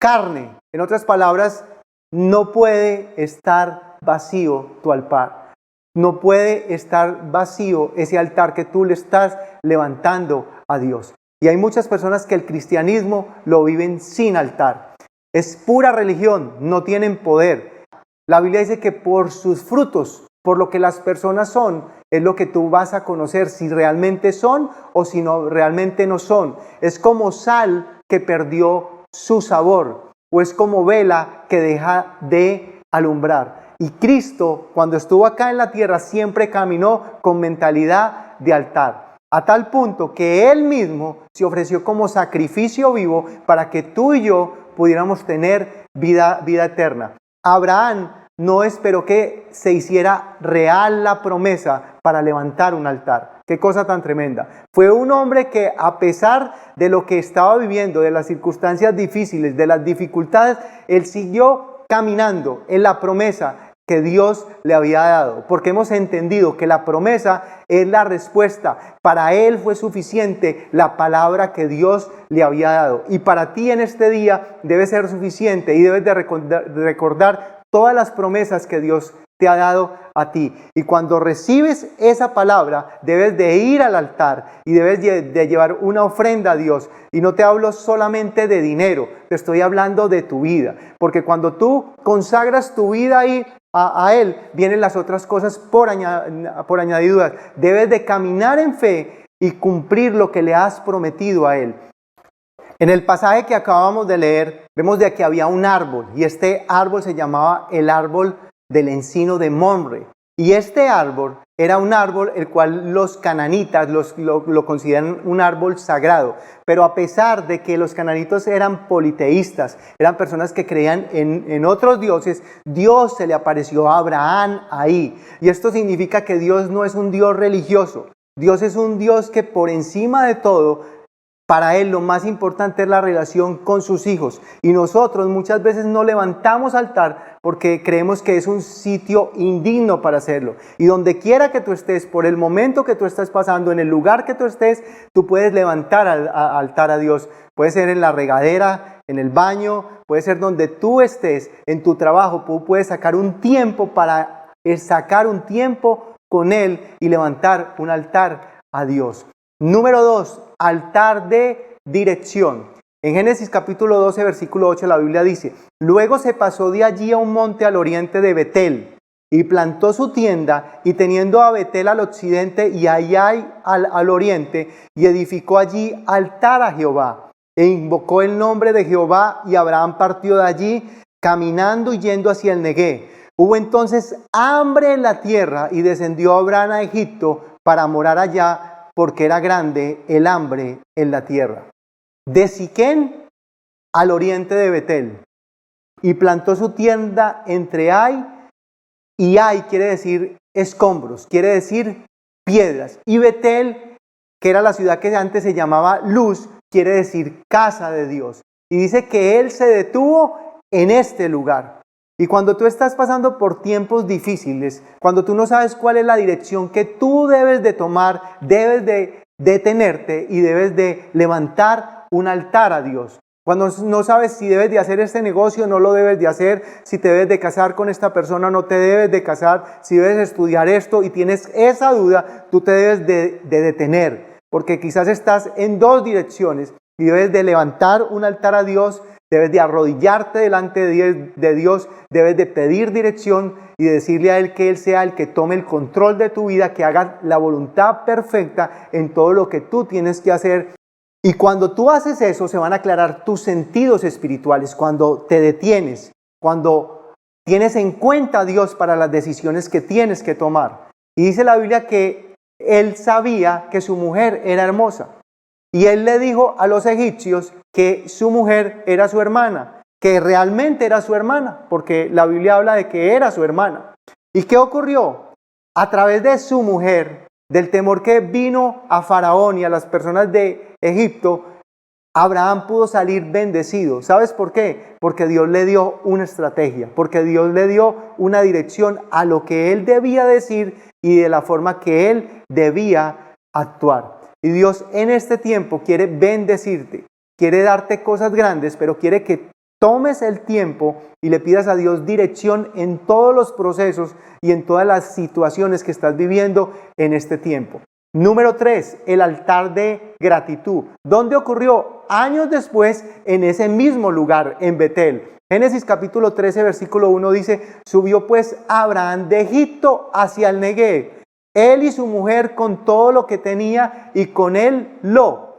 carne. En otras palabras, no puede estar vacío tu altar. No puede estar vacío ese altar que tú le estás levantando a Dios. Y hay muchas personas que el cristianismo lo viven sin altar. Es pura religión, no tienen poder. La Biblia dice que por sus frutos, por lo que las personas son, es lo que tú vas a conocer si realmente son o si no realmente no son. Es como sal que perdió su sabor o es como vela que deja de alumbrar. Y Cristo, cuando estuvo acá en la tierra, siempre caminó con mentalidad de altar. A tal punto que Él mismo se ofreció como sacrificio vivo para que tú y yo pudiéramos tener vida eterna. Abraham no esperó que se hiciera real la promesa para levantar un altar. Qué cosa tan tremenda. Fue un hombre que, a pesar de lo que estaba viviendo, de las circunstancias difíciles, de las dificultades, él siguió caminando en la promesa que Dios le había dado, porque hemos entendido que la promesa es la respuesta. Para él fue suficiente la palabra que Dios le había dado, y para ti en este día debe ser suficiente y debes de recordar todas las promesas que Dios te ha dado a ti. Y cuando recibes esa palabra, debes de ir al altar y debes de llevar una ofrenda a Dios. Y no te hablo solamente de dinero, te estoy hablando de tu vida. Porque cuando tú consagras tu vida ahí a Él, vienen las otras cosas por añadidura. Debes de caminar en fe y cumplir lo que le has prometido a Él. En el pasaje que acabamos de leer, vemos de que había un árbol, y este árbol se llamaba el árbol del encino de Mamre. Y este árbol era un árbol el cual los cananitas lo consideran un árbol sagrado. Pero a pesar de que los cananitos eran politeístas, eran personas que creían en otros dioses, Dios se le apareció a Abraham ahí. Y esto significa que Dios no es un Dios religioso. Dios es un Dios que por encima de todo, para Él lo más importante es la relación con sus hijos. Y nosotros muchas veces no levantamos altar porque creemos que es un sitio indigno para hacerlo. Y donde quiera que tú estés, por el momento que tú estás pasando, en el lugar que tú estés, tú puedes levantar altar a Dios. Puede ser en la regadera, en el baño, puede ser donde tú estés, en tu trabajo. Tú puedes sacar un tiempo con Él y levantar un altar a Dios. Número 2, altar de dirección. En Génesis capítulo 12, versículo 8, la Biblia dice: luego se pasó de allí a un monte al oriente de Betel, y plantó su tienda, y teniendo a Betel al occidente y Ai al oriente, y edificó allí altar a Jehová, e invocó el nombre de Jehová, y Abraham partió de allí, caminando y yendo hacia el Negué. Hubo entonces hambre en la tierra, y descendió Abraham a Egipto para morar allá, porque era grande el hambre en la tierra. De Siquén al oriente de Betel, y plantó su tienda entre Ai, y Ai quiere decir escombros, quiere decir piedras, y Betel, que era la ciudad que antes se llamaba Luz, quiere decir casa de Dios. Y dice que Él se detuvo en este lugar. Y cuando tú estás pasando por tiempos difíciles, cuando tú no sabes cuál es la dirección que tú debes de tomar, debes de detenerte y debes de levantar un altar a Dios. Cuando no sabes si debes de hacer este negocio, no lo debes de hacer, si te debes de casar con esta persona, no te debes de casar, si debes estudiar esto y tienes esa duda, tú te debes de detener, porque quizás estás en dos direcciones y debes de levantar un altar a Dios, debes de arrodillarte delante de Dios, debes de pedir dirección y decirle a Él que Él sea el que tome el control de tu vida, que haga la voluntad perfecta en todo lo que tú tienes que hacer. Y cuando tú haces eso, se van a aclarar tus sentidos espirituales, cuando te detienes, cuando tienes en cuenta a Dios para las decisiones que tienes que tomar. Y dice la Biblia que él sabía que su mujer era hermosa. Y él le dijo a los egipcios que su mujer era su hermana, que realmente era su hermana, porque la Biblia habla de que era su hermana. ¿Y qué ocurrió? A través de su mujer, del temor que vino a Faraón y a las personas de Egipto, Abraham pudo salir bendecido. ¿Sabes por qué? Porque Dios le dio una estrategia, porque Dios le dio una dirección a lo que él debía decir y de la forma que él debía actuar. Y Dios en este tiempo quiere bendecirte, quiere darte cosas grandes, pero quiere que tomes el tiempo y le pidas a Dios dirección en todos los procesos y en todas las situaciones que estás viviendo en este tiempo. Número 3, el altar de gratitud. ¿Dónde ocurrió? Años después, en ese mismo lugar, en Betel. Génesis capítulo 13, versículo 1 dice: subió pues Abraham de Egipto hacia el Neguev, él y su mujer con todo lo que tenía, y con él Lot.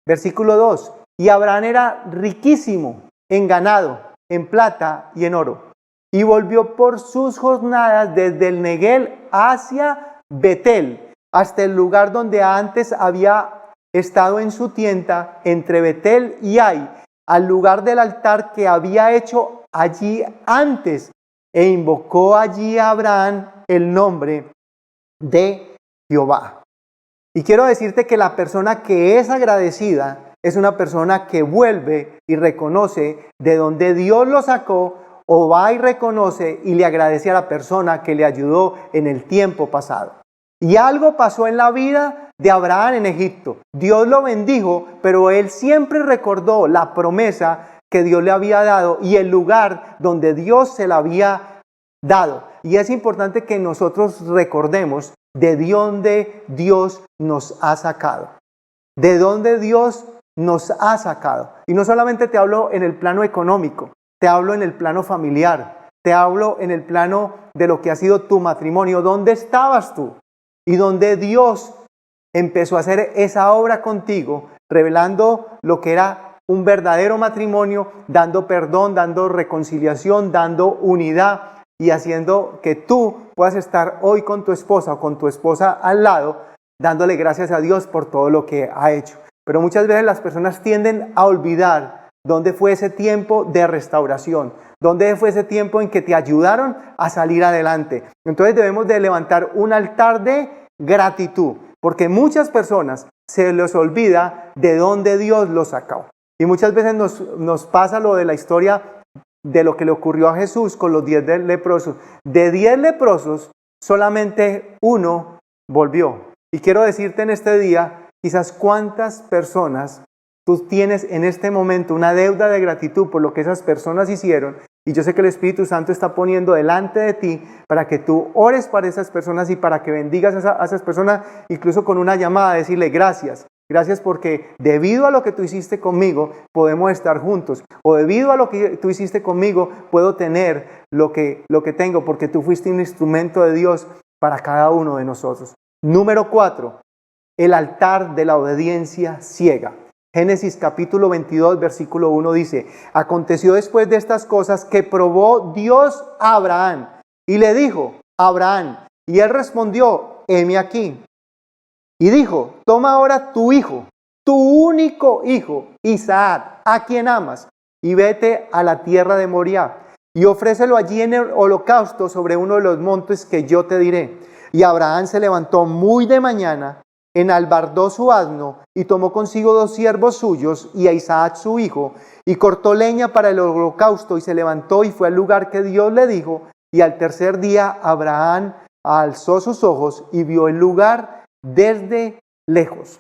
Versículo 2, y Abraham era riquísimo en ganado, en plata y en oro, y volvió por sus jornadas desde el Neguev hacia Betel, hasta el lugar donde antes había estado en su tienda, entre Betel y Ai, al lugar del altar que había hecho allí antes, e invocó allí a Abraham el nombre de Jehová. Y quiero decirte que la persona que es agradecida es una persona que vuelve y reconoce de donde Dios lo sacó, o va y reconoce y le agradece a la persona que le ayudó en el tiempo pasado. Y algo pasó en la vida de Abraham en Egipto. Dios lo bendijo, pero él siempre recordó la promesa que Dios le había dado y el lugar donde Dios se la había dado. Y es importante que nosotros recordemos de dónde Dios nos ha sacado. De dónde Dios nos ha sacado. Y no solamente te hablo en el plano económico, te hablo en el plano familiar, te hablo en el plano de lo que ha sido tu matrimonio. ¿Dónde estabas tú? Y donde Dios empezó a hacer esa obra contigo, revelando lo que era un verdadero matrimonio, dando perdón, dando reconciliación, dando unidad y haciendo que tú puedas estar hoy con tu esposa o con tu esposa al lado, dándole gracias a Dios por todo lo que ha hecho. Pero muchas veces las personas tienden a olvidar dónde fue ese tiempo de restauración, dónde fue ese tiempo en que te ayudaron a salir adelante. Entonces debemos de levantar un altar de gratitud, porque muchas personas se les olvida de dónde Dios los sacó. Y muchas veces nos pasa lo de la historia de lo que le ocurrió a Jesús con los 10 leprosos. De 10 leprosos, solamente uno volvió. Y quiero decirte en este día, quizás cuántas personas tú tienes en este momento una deuda de gratitud por lo que esas personas hicieron. Y yo sé que el Espíritu Santo está poniendo delante de ti para que tú ores para esas personas y para que bendigas a esas personas, incluso con una llamada, decirle gracias. Gracias porque debido a lo que tú hiciste conmigo, podemos estar juntos. O debido a lo que tú hiciste conmigo, puedo tener lo que tengo, porque tú fuiste un instrumento de Dios para cada uno de nosotros. Número 4, el altar de la obediencia ciega. Génesis capítulo 22, versículo 1 dice: aconteció después de estas cosas que probó Dios a Abraham y le dijo: Abraham, y él respondió: heme aquí. Y dijo: toma ahora tu hijo, tu único hijo, Isaac, a quien amas, y vete a la tierra de Moriah, y ofrécelo allí en el holocausto sobre uno de los montes que yo te diré. Y Abraham se levantó muy de mañana enalbardó su asno y tomó consigo 2 siervos suyos y a Isaac su hijo, y cortó leña para el holocausto, y se levantó y fue al lugar que Dios le dijo. Y al tercer día Abraham alzó sus ojos y vio el lugar desde lejos.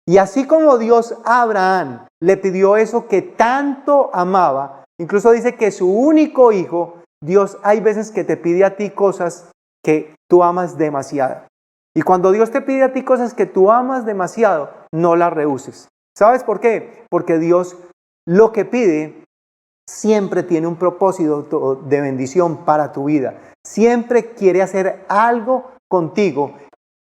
Y así como Dios a Abraham le pidió eso que tanto amaba, incluso dice que su único hijo, Dios hay veces que te pide a ti cosas que tú amas demasiado. Y cuando Dios te pide a ti cosas que tú amas demasiado, no las rehuses. ¿Sabes por qué? Porque Dios lo que pide siempre tiene un propósito de bendición para tu vida. Siempre quiere hacer algo contigo.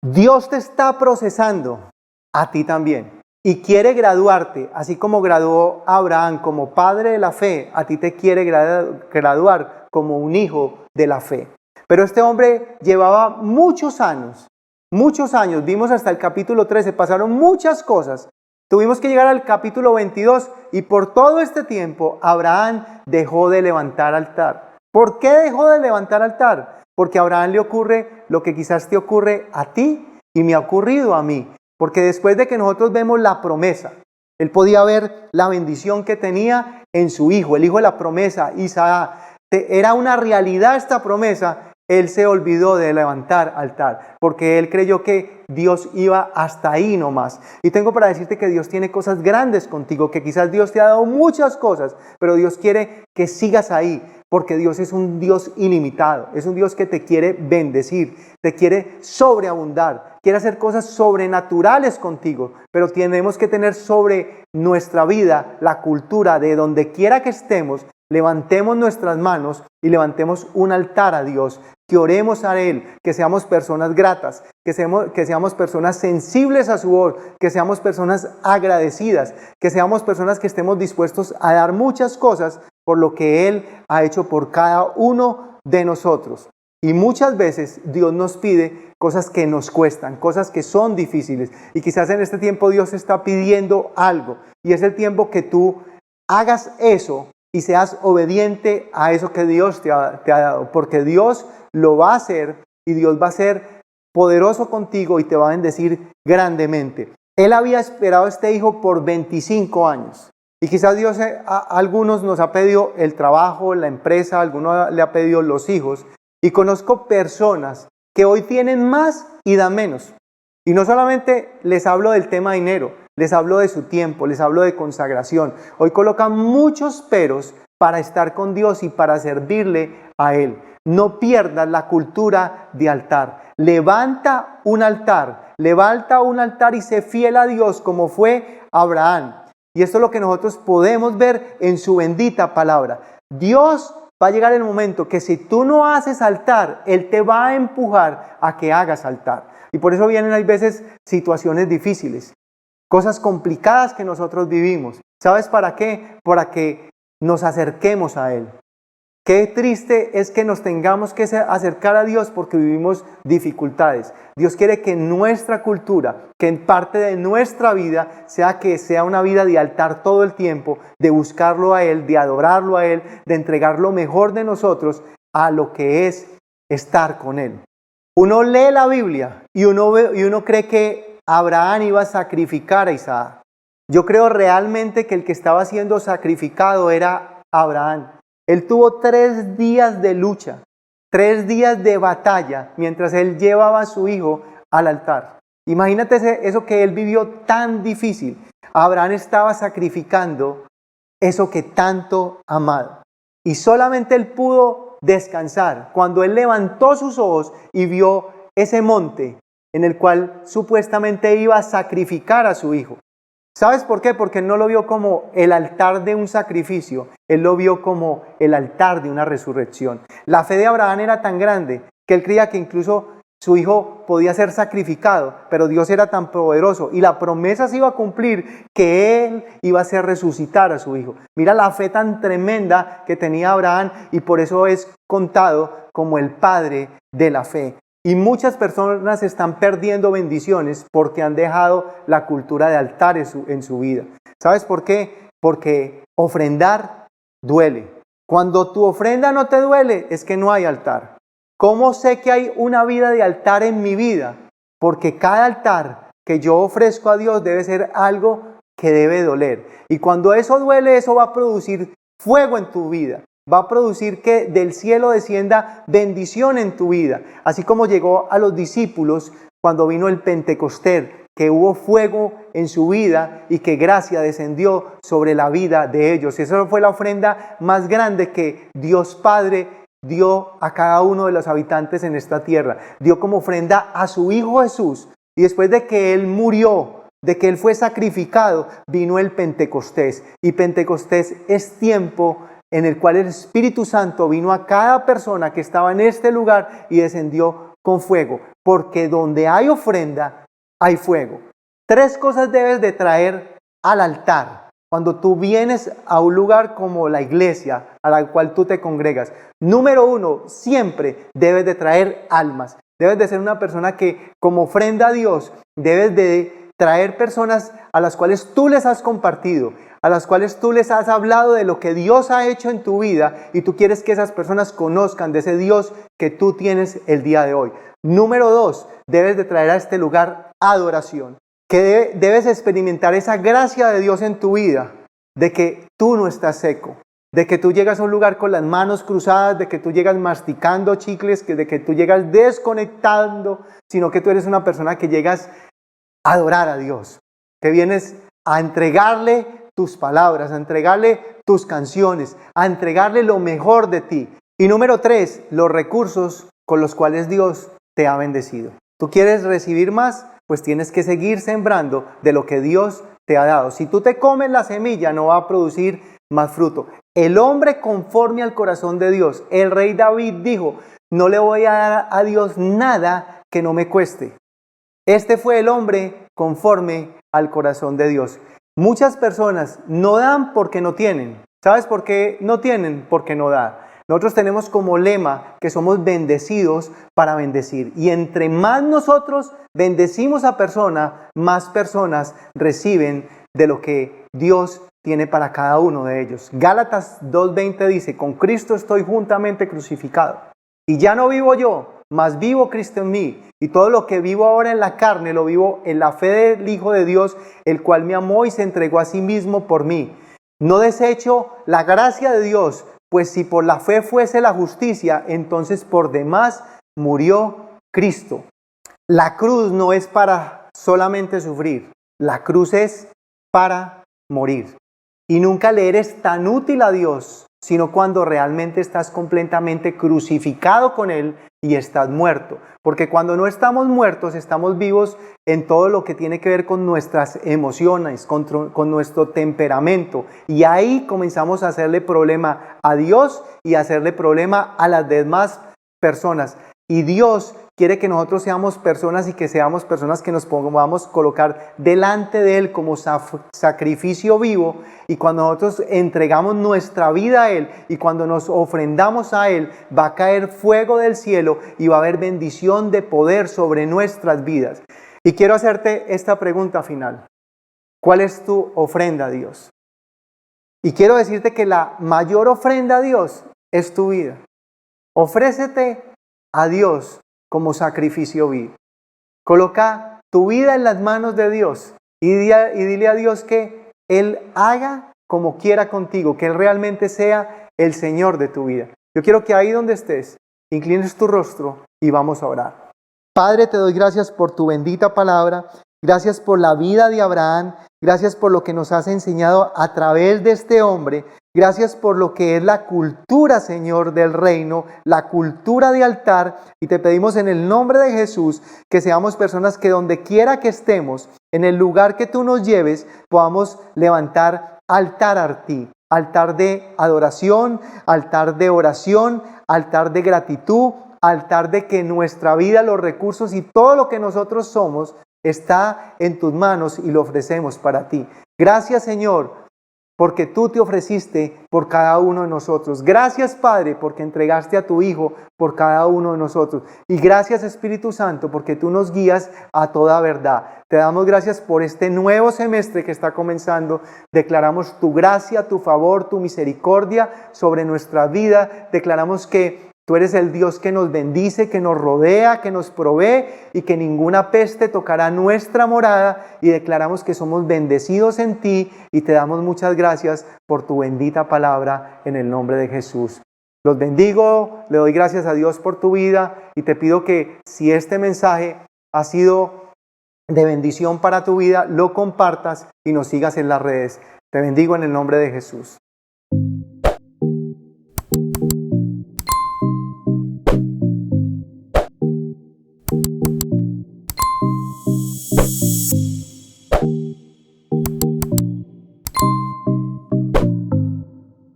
Dios te está procesando a ti también y quiere graduarte, así como graduó a Abraham como padre de la fe, a ti te quiere graduar como un hijo de la fe. Pero este hombre llevaba muchos años, vimos hasta el capítulo 13, pasaron muchas cosas. Tuvimos que llegar al capítulo 22 y por todo este tiempo Abraham dejó de levantar altar. ¿Por qué dejó de levantar altar? Porque a Abraham le ocurre lo que quizás te ocurre a ti y me ha ocurrido a mí. Porque después de que nosotros vemos la promesa, él podía ver la bendición que tenía en su hijo, el hijo de la promesa, Isaac. Era una realidad esta promesa. Él se olvidó de levantar altar, porque él creyó que Dios iba hasta ahí nomás. Y tengo para decirte que Dios tiene cosas grandes contigo, que quizás Dios te ha dado muchas cosas, pero Dios quiere que sigas ahí, porque Dios es un Dios ilimitado, es un Dios que te quiere bendecir, te quiere sobreabundar, quiere hacer cosas sobrenaturales contigo, pero tenemos que tener sobre nuestra vida la cultura de donde quiera que estemos, levantemos nuestras manos y levantemos un altar a Dios, que oremos a Él, que seamos personas gratas, que seamos personas sensibles a su voz, que seamos personas agradecidas, que seamos personas que estemos dispuestos a dar muchas cosas por lo que Él ha hecho por cada uno de nosotros. Y muchas veces Dios nos pide cosas que nos cuestan, cosas que son difíciles. Y quizás en este tiempo Dios está pidiendo algo. Y es el tiempo que tú hagas eso y seas obediente a eso que Dios te ha dado. Porque Dios lo va a hacer y Dios va a ser poderoso contigo y te va a bendecir grandemente. Él había esperado a este hijo por 25 años. Y quizás Dios a algunos nos ha pedido el trabajo, la empresa, a algunos le ha pedido los hijos. Y conozco personas que hoy tienen más y dan menos. Y no solamente les hablo del tema dinero, les hablo de su tiempo, les hablo de consagración. Hoy colocan muchos peros para estar con Dios y para servirle a Él. No pierdas la cultura de altar. Levanta un altar y sé fiel a Dios como fue Abraham. Y esto es lo que nosotros podemos ver en su bendita palabra. Dios va a llegar el momento que si tú no haces altar, Él te va a empujar a que hagas altar. Y por eso vienen hay veces situaciones difíciles, cosas complicadas que nosotros vivimos. ¿Sabes para qué? Para que nos acerquemos a Él. Qué triste es que nos tengamos que acercar a Dios porque vivimos dificultades. Dios quiere que nuestra cultura, que en parte de nuestra vida, sea una vida de altar todo el tiempo, de buscarlo a Él, de adorarlo a Él, de entregar lo mejor de nosotros a lo que es estar con Él. Uno lee la Biblia y uno cree que Abraham iba a sacrificar a Isaac. Yo creo realmente que el que estaba siendo sacrificado era Abraham. Él tuvo 3 días de lucha, 3 días de batalla, mientras él llevaba a su hijo al altar. Imagínate eso que él vivió tan difícil. Abraham estaba sacrificando eso que tanto amaba. Y solamente él pudo descansar cuando él levantó sus ojos y vio ese monte en el cual supuestamente iba a sacrificar a su hijo. ¿Sabes por qué? Porque él no lo vio como el altar de un sacrificio, él lo vio como el altar de una resurrección. La fe de Abraham era tan grande que él creía que incluso su hijo podía ser sacrificado, pero Dios era tan poderoso y la promesa se iba a cumplir que él iba a hacer resucitar a su hijo. Mira la fe tan tremenda que tenía Abraham y por eso es contado como el padre de la fe. Y muchas personas están perdiendo bendiciones porque han dejado la cultura de altar en su vida. ¿Sabes por qué? Porque ofrendar duele. Cuando tu ofrenda no te duele, es que no hay altar. ¿Cómo sé que hay una vida de altar en mi vida? Porque cada altar que yo ofrezco a Dios debe ser algo que debe doler. Y cuando eso duele, eso va a producir fuego en tu vida. Va a producir que del cielo descienda bendición en tu vida. Así como llegó a los discípulos cuando vino el Pentecostés, que hubo fuego en su vida y que gracia descendió sobre la vida de ellos. Esa fue la ofrenda más grande que Dios Padre dio a cada uno de los habitantes en esta tierra. Dio como ofrenda a su Hijo Jesús. Y después de que Él murió, de que Él fue sacrificado, vino el Pentecostés. Y Pentecostés es tiempo en el cual el Espíritu Santo vino a cada persona que estaba en este lugar y descendió con fuego. Porque donde hay ofrenda, hay fuego. 3 cosas debes de traer al altar cuando tú vienes a un lugar como la iglesia a la cual tú te congregas. Número 1, siempre debes de traer almas. Debes de ser una persona que como ofrenda a Dios, debes de traer personas a las cuales tú les has compartido, a las cuales tú les has hablado de lo que Dios ha hecho en tu vida y tú quieres que esas personas conozcan de ese Dios que tú tienes el día de hoy. Número 2, debes de traer a este lugar adoración, que debes experimentar esa gracia de Dios en tu vida, de que tú no estás seco, de que tú llegas a un lugar con las manos cruzadas, de que tú llegas masticando chicles, de que tú llegas desconectando, sino que tú eres una persona que llegas a adorar a Dios, que vienes a entregarle tus palabras, a entregarle tus canciones, a entregarle lo mejor de ti. Y número 3, los recursos con los cuales Dios te ha bendecido. ¿Tú quieres recibir más? Pues tienes que seguir sembrando de lo que Dios te ha dado. Si tú te comes la semilla, no va a producir más fruto. El hombre conforme al corazón de Dios. El rey David dijo, no le voy a dar a Dios nada que no me cueste. Este fue el hombre conforme al corazón de Dios. Muchas personas no dan porque no tienen. ¿Sabes por qué no tienen? Porque no dan. Nosotros tenemos como lema que somos bendecidos para bendecir. Y entre más nosotros bendecimos a personas, más personas reciben de lo que Dios tiene para cada uno de ellos. Gálatas 2:20 dice, con Cristo estoy juntamente crucificado. Y ya no vivo yo, mas vivo Cristo en mí. Y todo lo que vivo ahora en la carne, lo vivo en la fe del Hijo de Dios, el cual me amó y se entregó a sí mismo por mí. No desecho la gracia de Dios, pues si por la fe fuese la justicia, entonces por demás murió Cristo. La cruz no es para solamente sufrir, la cruz es para morir. Y nunca le eres tan útil a Dios, sino cuando realmente estás completamente crucificado con Él y estás muerto. Porque cuando no estamos muertos, estamos vivos en todo lo que tiene que ver con nuestras emociones, con nuestro temperamento. Y ahí comenzamos a hacerle problema a Dios y a hacerle problema a las demás personas. Y Dios quiere que nosotros seamos personas y que seamos personas que nos podamos colocar delante de Él como sacrificio vivo. Y cuando nosotros entregamos nuestra vida a Él y cuando nos ofrendamos a Él, va a caer fuego del cielo y va a haber bendición de poder sobre nuestras vidas. Y quiero hacerte esta pregunta final. ¿Cuál es tu ofrenda a Dios? Y quiero decirte que la mayor ofrenda a Dios es tu vida. Ofrécete a Dios como sacrificio vivo. Coloca tu vida en las manos de Dios y dile a Dios que Él haga como quiera contigo, que Él realmente sea el Señor de tu vida. Yo quiero que ahí donde estés, inclines tu rostro y vamos a orar. Padre, te doy gracias por tu bendita palabra, gracias por la vida de Abraham, gracias por lo que nos has enseñado a través de este hombre. Gracias por lo que es la cultura, Señor, del reino, la cultura de altar. Y te pedimos en el nombre de Jesús que seamos personas que donde quiera que estemos, en el lugar que tú nos lleves, podamos levantar altar a ti. Altar de adoración, altar de oración, altar de gratitud, altar de que nuestra vida, los recursos y todo lo que nosotros somos está en tus manos y lo ofrecemos para ti. Gracias, Señor, porque tú te ofreciste por cada uno de nosotros. Gracias, Padre, porque entregaste a tu Hijo por cada uno de nosotros. Y gracias, Espíritu Santo, porque tú nos guías a toda verdad. Te damos gracias por este nuevo semestre que está comenzando. Declaramos tu gracia, tu favor, tu misericordia sobre nuestra vida. Declaramos que Tú eres el Dios que nos bendice, que nos rodea, que nos provee y que ninguna peste tocará nuestra morada, y declaramos que somos bendecidos en ti y te damos muchas gracias por tu bendita palabra en el nombre de Jesús. Los bendigo, le doy gracias a Dios por tu vida y te pido que si este mensaje ha sido de bendición para tu vida, lo compartas y nos sigas en las redes. Te bendigo en el nombre de Jesús.